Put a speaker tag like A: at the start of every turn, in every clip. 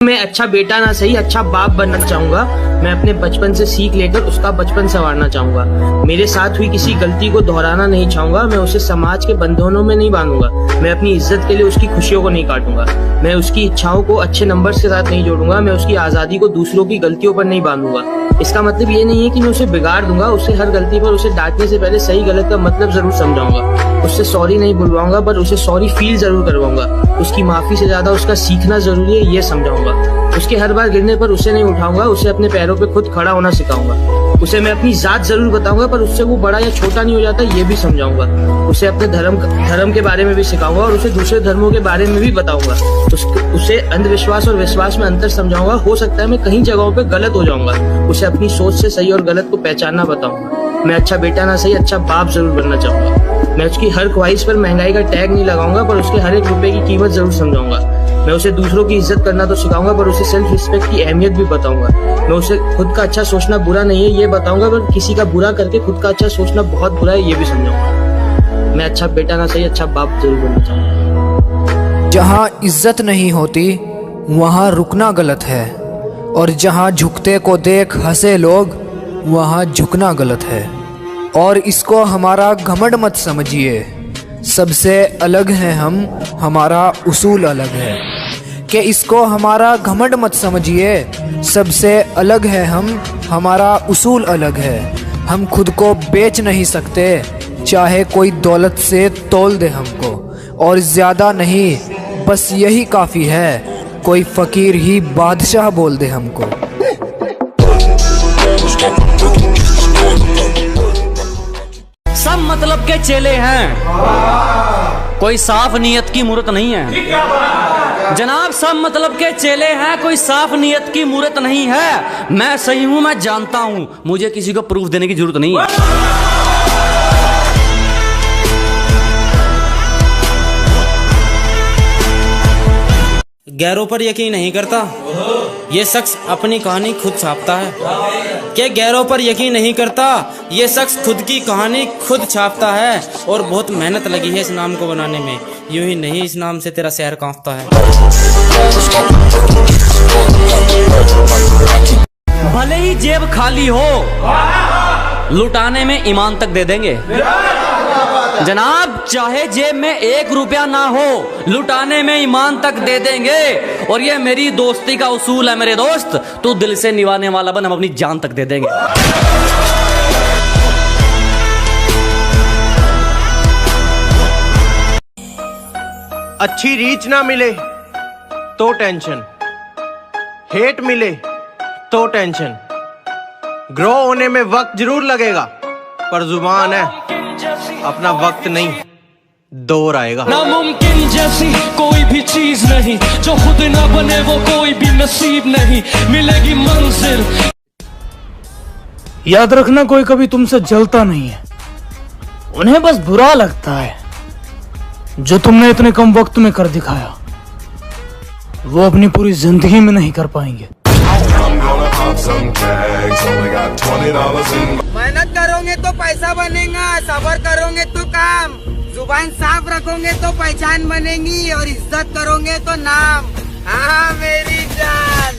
A: मैं अच्छा बेटा ना सही अच्छा बाप बनना चाहूंगा। मैं अपने बचपन से सीख लेकर उसका बचपन संवारना चाहूंगा। मेरे साथ हुई किसी गलती को दोहराना नहीं चाहूंगा। मैं उसे समाज के बंधनों में नहीं बांधूंगा। मैं अपनी इज्जत के लिए उसकी खुशियों को नहीं काटूंगा। मैं उसकी इच्छाओं को अच्छे नंबर्स के साथ नहीं जोड़ूंगा। मैं उसकी आजादी को दूसरों की गलतियों पर नहीं बांधूंगा। इसका मतलब ये नहीं है कि मैं उसे बिगाड़ दूंगा। उसे हर गलती पर उसे डांटने से पहले सही गलत का मतलब जरूर समझाऊंगा। उससे सॉरी नहीं बुलवाऊंगा, पर उसे सॉरी फील जरूर करवाऊंगा। उसकी माफी से ज्यादा उसका सीखना जरूरी है, ये समझाऊंगा। उसके हर बार गिरने पर उसे नहीं उठाऊंगा। उसे अपने पैरों पे खुद खड़ा होना सिखाऊंगा। उसे मैं अपनी जात जरूर बताऊंगा, पर उससे वो बड़ा या छोटा नहीं हो जाता, ये भी समझाऊंगा। उसे अपने धर्म के बारे में भी सिखाऊंगा और उसे दूसरे धर्मों के बारे में भी बताऊंगा। उसे अंधविश्वास और विश्वास में अंतर समझाऊंगा। हो सकता है मैं कहीं जगहों पे गलत हो जाऊंगा। उसे अपनी सोच से सही और गलत को पहचानना बताऊंगा। मैं अच्छा बेटा ना सही अच्छा बाप जरूर बनना चाहूंगा। मैं उसकी हर ख्वाहिश पर महंगाई का टैग नहीं लगाऊंगा, पर उसके हर एक रुपए की कीमत जरूर समझाऊंगा। मैं उसे दूसरों की इज्जत करना तो सिखाऊंगा, पर उसे सेल्फ रिस्पेक्ट की अहमियत भी बताऊंगा। मैं उसे खुद का अच्छा सोचना बुरा नहीं है, ये बताऊंगा, पर किसी का बुरा करके खुद का अच्छा सोचना बहुत बुरा है, ये भी समझाऊंगा। मैं अच्छा बेटा ना सही अच्छा बाप जरूर बनना चाहूंगा।
B: जहाँ इज्जत नहीं होती वहाँ रुकना गलत है, और जहाँ झुकते को देख हंसे लोग वहाँ झुकना गलत है। और इसको हमारा घमंड मत समझिए, सबसे अलग हैं हम, हमारा उसूल अलग है। कि इसको हमारा घमंड मत समझिए, सबसे अलग है हम, हमारा उसूल अलग है। हम खुद को बेच नहीं सकते, चाहे कोई दौलत से तोल दे हमको, और ज़्यादा नहीं बस यही काफ़ी है, कोई फ़कीर ही बादशाह बोल दे हमको।
C: सब मतलब के चेले हैं, कोई साफ नीयत की मूरत नहीं है जनाब। सब मतलब के चेले हैं, कोई साफ नीयत की मूरत नहीं है। मैं सही हूं, मैं जानता हूं, मुझे किसी को प्रूफ देने की जरूरत नहीं है। गैरों पर यकीन नहीं करता, ये शख्स अपनी कहानी खुद छापता है। क्या गैरों पर यकीन नहीं करता, ये शख्स खुद की कहानी खुद छापता है। और बहुत मेहनत लगी है इस नाम को बनाने में, यूं ही नहीं इस नाम से तेरा शहर कांपता है। भले ही जेब खाली हो, लुटाने में ईमान तक दे देंगे जनाब। चाहे जेब में 1 रुपया ना हो, लुटाने में ईमान तक दे देंगे। और ये मेरी दोस्ती का उसूल है मेरे दोस्त, तू दिल से निभाने वाला बन, हम अपनी जान तक दे देंगे।
D: अच्छी रीच ना मिले तो टेंशन, हेट मिले तो टेंशन। ग्रो होने में वक्त जरूर लगेगा, पर जुबान है अपना वक्त नहीं, दौर आएगा।
E: नामुमकिन जैसी कोई भी चीज नहीं, जो खुद ना बने वो कोई भी नसीब नहीं, मिलेगी मंजिल।
F: याद रखना, कोई कभी तुमसे जलता नहीं है, उन्हें बस बुरा लगता है। जो तुमने इतने कम वक्त में कर दिखाया, वो अपनी पूरी जिंदगी में नहीं कर पाएंगे।
G: मेहनत करोगे तो पैसा बनेगा, सबर करोगे तो काम, जुबान साफ रखोगे तो पहचान बनेगी, और इज्जत करोगे तो नाम। हाँ मेरी जान।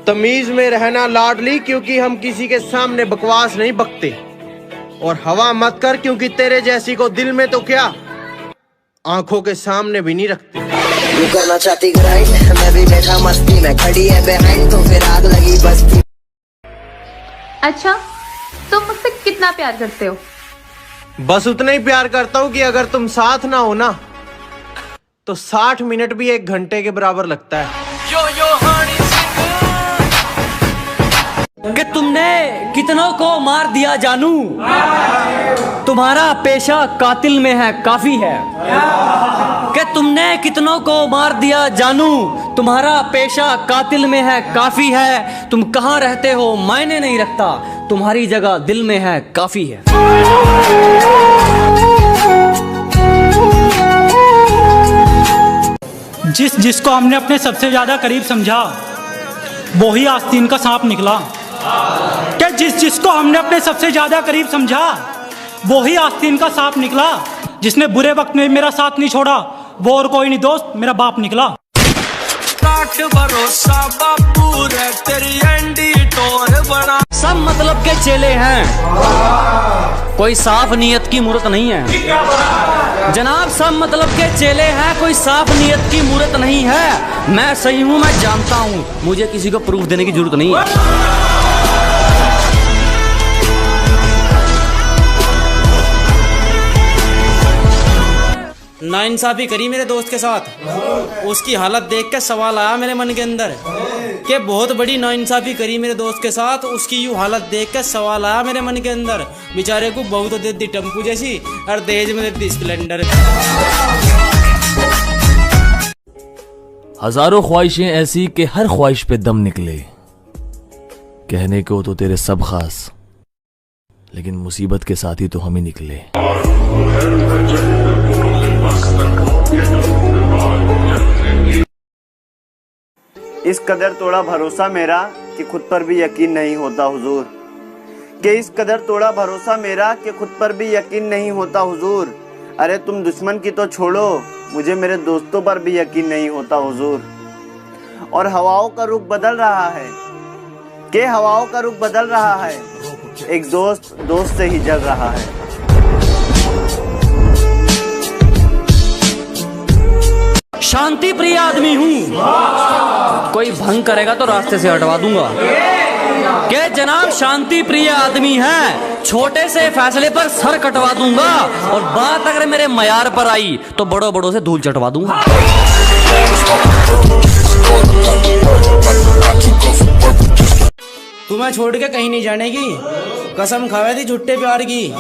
D: तमीज में रहना लाडली, क्योंकि हम किसी के सामने बकवास नहीं बकते। और हवा मत कर, क्योंकि तेरे जैसी को दिल में तो क्या आंखों के सामने भी नहीं रखते।
H: तू करना चाहती ग्राइंड, मैं भी बैठा मस्ती में, खड़ी है बिहाइंड तो फिर आग लगी बस्ती।
I: अच्छा, तुम मुझसे कितना प्यार करते हो?
D: बस उतना ही प्यार करता हूँ कि अगर तुम साथ ना हो ना, तो 60 मिनट भी 1 घंटे के बराबर लगता है।
C: कि तुमने कितनों को मार दिया जानू, तुम्हारा पेशा कातिल में है काफी है। कि तुमने कितनों को मार दिया जानू, तुम्हारा पेशा कातिल में है काफी है। तुम कहाँ रहते हो मायने नहीं रखता, तुम्हारी जगह दिल में है काफी है।
F: जिसको हमने अपने सबसे ज्यादा करीब समझा, वो ही आस्तीन का सांप निकला। क्या जिसको हमने अपने सबसे ज्यादा करीब समझा, वो ही आस्तीन का सांप निकला जिसने बुरे वक्त में मेरा साथ नहीं छोड़ा। वो और कोई नहीं दोस्त, मेरा बाप निकला।
E: भरोसा बापू रे तेरी एंडी टोर बड़ा।
C: सब मतलब के चेले हैं, कोई साफ नियत की मूरत नहीं है जनाब। सब मतलब के चेले हैं, कोई साफ नियत की मूरत नहीं है। मैं सही हूं, मैं जानता हूं, मुझे किसी को प्रूफ देने की जरूरत नहीं है। नाइंसाफी करी मेरे दोस्त के साथ, उसकी हालत देख के सवाल आया मेरे मन के अंदर कि बहुत बड़ी नाइंसाफी करी मेरे दोस्त के साथ। उसकी यूँ हालत देख के सवाल आया मेरे मन के अंदर, बेचारे को बहुत दे दी टेम्पू जैसी और दहेज में दे दी स्प्लेंडर।
J: हजारों ख्वाहिशें ऐसी कि हर ख्वाहिश पे दम निकले। कहने को तो तेरे सब खास, लेकिन मुसीबत के साथ ही तो हम ही निकले।
K: इस कदर तोड़ा भरोसा मेरा कि खुद पर भी यकीन नहीं होता हुजूर। कि इस कदर तोड़ा भरोसा मेरा कि खुद पर भी यकीन नहीं होता हुजूर। अरे तुम दुश्मन की तो छोड़ो, मुझे मेरे दोस्तों पर भी यकीन नहीं होता हुजूर। और हवाओं का रुख बदल रहा है, कि हवाओं का रुख बदल रहा है। एक दोस्त दोस्त से ही जल रहा है।
C: शांति प्रिय आदमी हूँ, कोई भंग करेगा तो रास्ते से हटवा दूंगा। के जनाब शांति प्रिय आदमी है, छोटे से फैसले पर सर कटवा दूंगा। और बात अगर मेरे मयार पर आई तो बड़ों बड़ों से धूल चटवा दूंगा। तुम्हें छोड़ के कहीं नहीं जाने की कसम खावे थी झूठे प्यार की।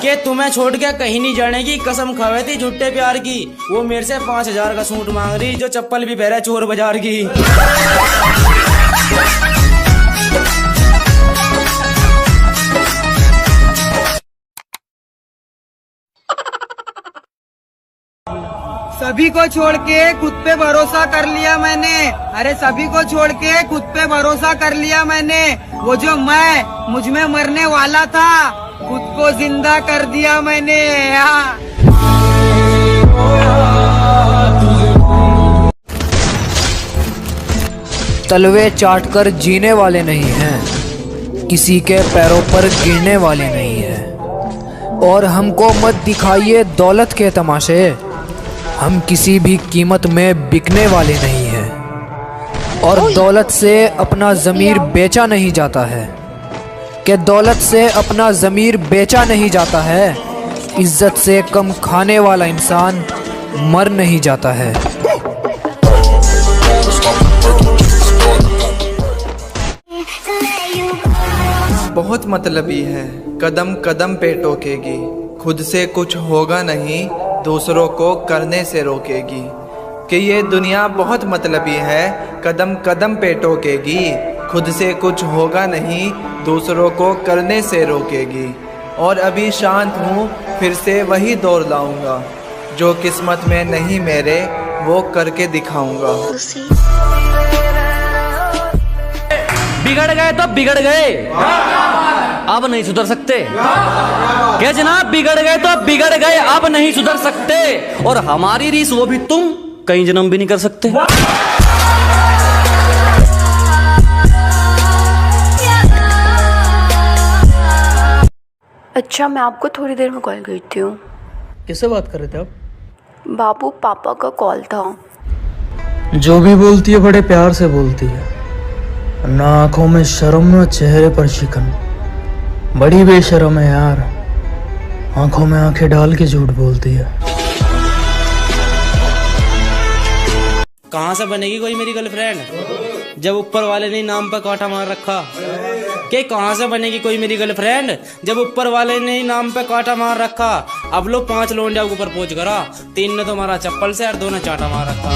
C: कि तुम्हें छोड़ के कहीं नहीं जाने की कसम खावे थी झूठे प्यार की। वो मेरे से 5,000 का सूट मांग रही, जो चप्पल भी पहरे चोर बाजार की।
G: सभी को छोड़ के खुद पे भरोसा कर लिया मैंने। अरे सभी को छोड़ के खुद पे भरोसा कर लिया मैंने। वो जो मैं मुझ में मरने वाला था, खुद को जिंदा कर दिया मैंने।
B: तलवे चाटकर जीने वाले नहीं हैं, किसी के पैरों पर गिरने वाले नहीं हैं। और हमको मत दिखाइए दौलत के तमाशे, हम किसी भी कीमत में बिकने वाले नहीं हैं। और दौलत से अपना ज़मीर बेचा नहीं जाता है, कि दौलत से अपना ज़मीर बेचा नहीं जाता है। इज्जत से कम खाने वाला इंसान मर नहीं जाता है।
L: बहुत मतलबी है, कदम कदम पे टोकेगी। खुद से कुछ होगा नहीं, दूसरों को करने से रोकेगी। कि ये दुनिया बहुत मतलबी है, कदम कदम पे टोकेगी। खुद से कुछ होगा नहीं, दूसरों को करने से रोकेगी। और अभी शांत हूँ, फिर से वही दौर लाऊंगा। जो किस्मत में नहीं मेरे, वो करके दिखाऊंगा।
C: बिगड़ गए तो बिगड़ गए, अब नहीं सुधर सकते। क्या जनाब, बिगड़ गए तो बिगड़ गए, अब नहीं सुधर सकते। और हमारी रीस वो भी तुम कहीं जन्म भी नहीं कर सकते।
M: अच्छा, मैं आपको थोड़ी देर में कॉल करती हूँ।
F: किससे बात कर रहे थे आप?
M: बाबू, पापा का कॉल था।
F: जो भी बोलती है बड़े प्यार से बोलती है, ना आंखों में शर्म ना चेहरे पर शिकन। बड़ी बेशर्म है यार, आंखों में आंखें डाल के झूठ बोलती है।
C: कहाँ से बनेगी कोई मेरी गर्लफ्रेंड, जब ऊपर वाले ने नाम पर कांटा मार रखा। कि कहाँ से बनेगी कोई मेरी गर्लफ्रेंड, जब ऊपर वाले ने नाम पे कांटा मार रखा। अब लोग 5 लोंडिया ऊपर पहुंच करा, 3 ने तो मारा चप्पल से और 2 ने चांटा मार रखा।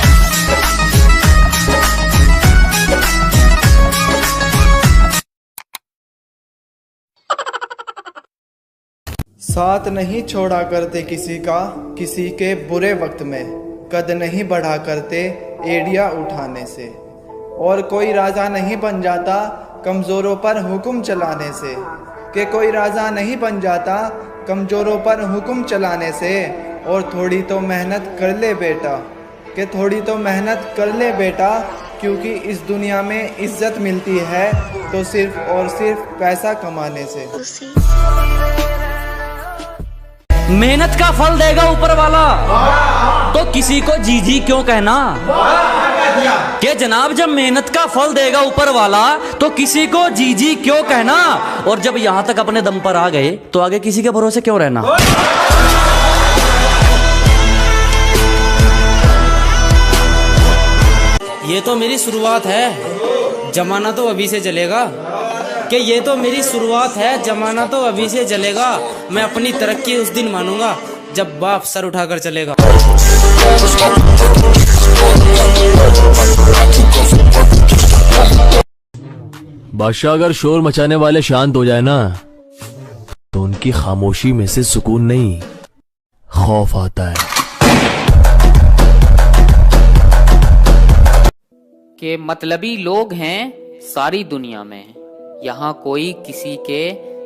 L: साथ नहीं छोड़ा करते किसी का, किसी के बुरे वक्त में। कद नहीं बढ़ा करते एड़िया उठाने से। और कोई राजा नहीं बन जाता कमज़ोरों पर हुक्म चलाने से। कि कोई राजा नहीं बन जाता कमज़ोरों पर हुक्म चलाने से, और थोड़ी तो मेहनत कर ले बेटा, कि थोड़ी तो मेहनत कर ले बेटा, क्योंकि इस दुनिया में इज्जत मिलती है तो सिर्फ और सिर्फ पैसा कमाने से।
C: मेहनत का फल देगा ऊपर वाला, तो किसी को जी जी क्यों कहना। कि जनाब जब मेहनत का फल देगा ऊपर वाला तो किसी को जी जी क्यों कहना, और जब यहां तक अपने दम पर आ गए तो आगे किसी के भरोसे क्यों रहना।
N: ये तो मेरी शुरुआत है, जमाना तो अभी से चलेगा। कि ये तो मेरी शुरुआत है, जमाना तो अभी से चलेगा। मैं अपनी तरक्की उस दिन मानूंगा जब बाप सर उठाकर चलेगा।
J: बादशाह, अगर शोर मचाने वाले शांत हो जाए ना, तो उनकी खामोशी में से सुकून नहीं, खौफ आता है।
O: कि मतलबी लोग हैं सारी दुनिया में, यहाँ कोई किसी के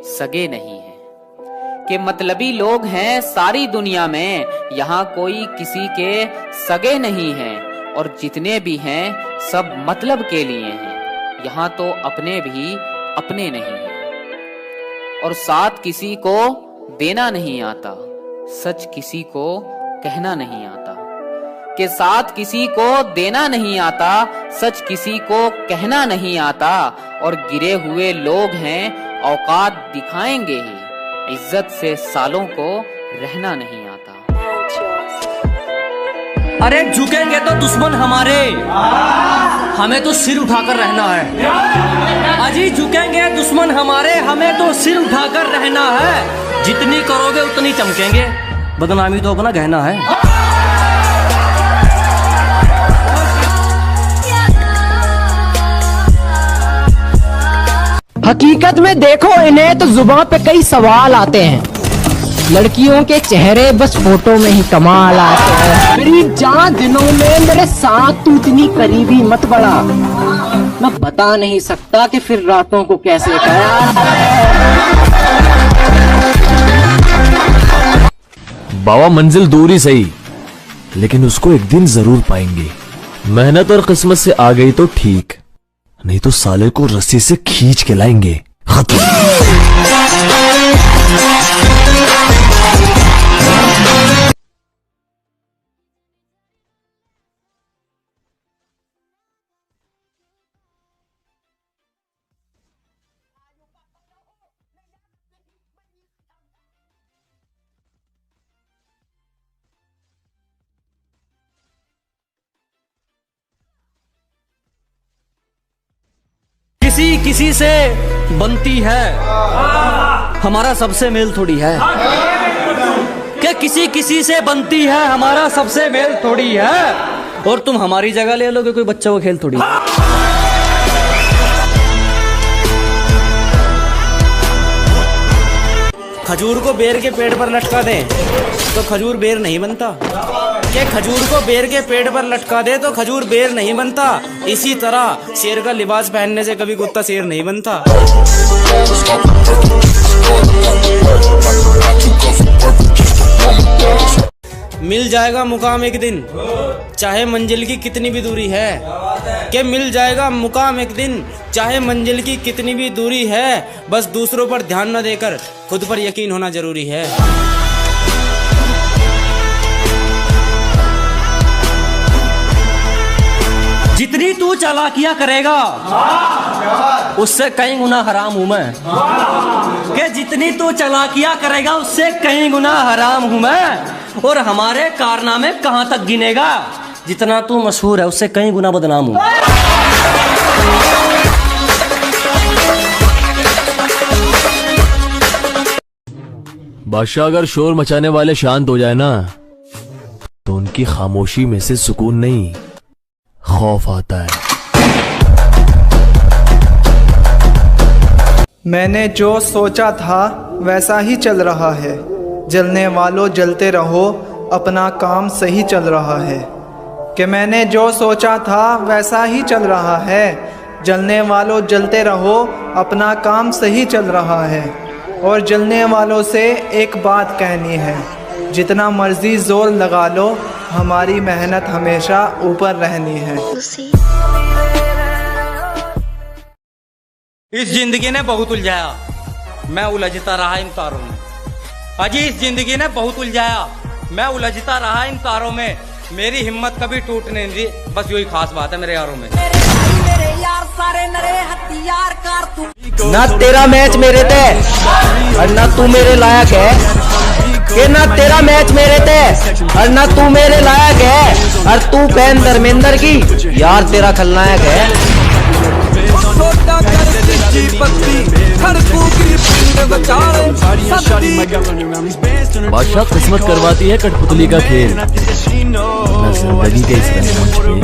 O: सगे नहीं है। कि मतलबी लोग हैं सारी दुनिया में, यहाँ कोई किसी के सगे नहीं हैं, और जितने भी हैं सब मतलब के लिए हैं, यहाँ तो अपने भी अपने नहीं हैं। और साथ किसी को देना नहीं आता, सच किसी को कहना नहीं आता। कि साथ किसी को देना नहीं आता, सच किसी को कहना नहीं आता, और गिरे हुए लोग हैं औकात दिखाएंगे ही, इज्जत से सालों को रहना नहीं आता।
C: अरे झुकेंगे तो दुश्मन हमारे, हमें तो सिर उठाकर रहना है। अजी झुकेंगे दुश्मन हमारे, हमें तो सिर उठाकर रहना है। जितनी करोगे उतनी चमकेंगे, बदनामी तो अपना गहना है।
P: हकीकत में देखो इन्हें तो जुबान पे कई सवाल आते हैं, लड़कियों के चेहरे बस फोटो में ही कमाल आते हैं। मेरी जान दिनों में मेरे साथ तू इतनी करीबी मत बढ़ा, मैं बता नहीं सकता कि फिर रातों को कैसे कहा।
J: बाबा मंजिल दूर ही सही, लेकिन उसको एक दिन जरूर पाएंगे। मेहनत और किस्मत से आ गई तो ठीक, नहीं तो साले को रस्सी से खींच के लाएंगे।
C: किसी किसी से बनती है, हमारा सबसे मेल थोड़ी है। कि किसी किसी से बनती है, हमारा सबसे मेल थोड़ी है, और तुम हमारी जगह ले लोगे, कोई बच्चा को खेल थोड़ी।
N: खजूर को बेर के पेड़ पर लटका दें तो खजूर बेर नहीं बनता। कि खजूर को बेर के पेड़ पर लटका दे तो खजूर बेर नहीं बनता। इसी तरह शेर का लिबास पहनने से कभी कुत्ता शेर नहीं बनता। मिल जाएगा मुकाम एक दिन, चाहे मंजिल की कितनी भी दूरी है। कि मिल जाएगा मुकाम एक दिन, चाहे मंजिल की कितनी भी दूरी है। बस दूसरों पर ध्यान न देकर खुद पर यकीन होना जरूरी है।
C: जितनी तू चालाकियां करेगा उससे कई गुना हराम हूं मैं। कि जितनी तू चालाकियां करेगा उससे कई गुना हराम हूं मैं। और हमारे कारनामे कहां तक गिनेगा, जितना तू मशहूर है उससे कई गुना बदनाम हूं।
J: बादशाह, अगर शोर मचाने वाले शांत हो जाए ना, तो उनकी खामोशी में से सुकून नहीं, खौफ आता है।
L: मैंने जो सोचा था वैसा ही चल रहा है। जलने वालों जलते रहो, अपना काम सही चल रहा है। कि मैंने जो सोचा था वैसा ही चल रहा है। जलने वालों जलते रहो, अपना काम सही चल रहा है। और जलने वालों से एक बात कहनी है, जितना मर्जी जोर लगा लो, हमारी मेहनत हमेशा ऊपर रहनी है।
N: इस जिंदगी ने बहुत उलझाया, मैं उलझता रहा इन तारों में। अजी इस जिंदगी ने बहुत उलझाया, मैं उलझता रहा इन तारों में। मेरी हिम्मत कभी टूटने नहीं दी, बस यही खास बात है मेरे यारों में।
C: ना तेरा मैच मेरे ते और ना तू मेरे लायक है, कि ना तेरा मैच मेरे ते और ना तू मेरे लायक है। और तू बहन धर्मेंद्र की यार तेरा खलनायक है।
J: बादशाह किस्मत करवाती है कठपुतली का खेल, ना जिंदगी के इस रंगमंच पे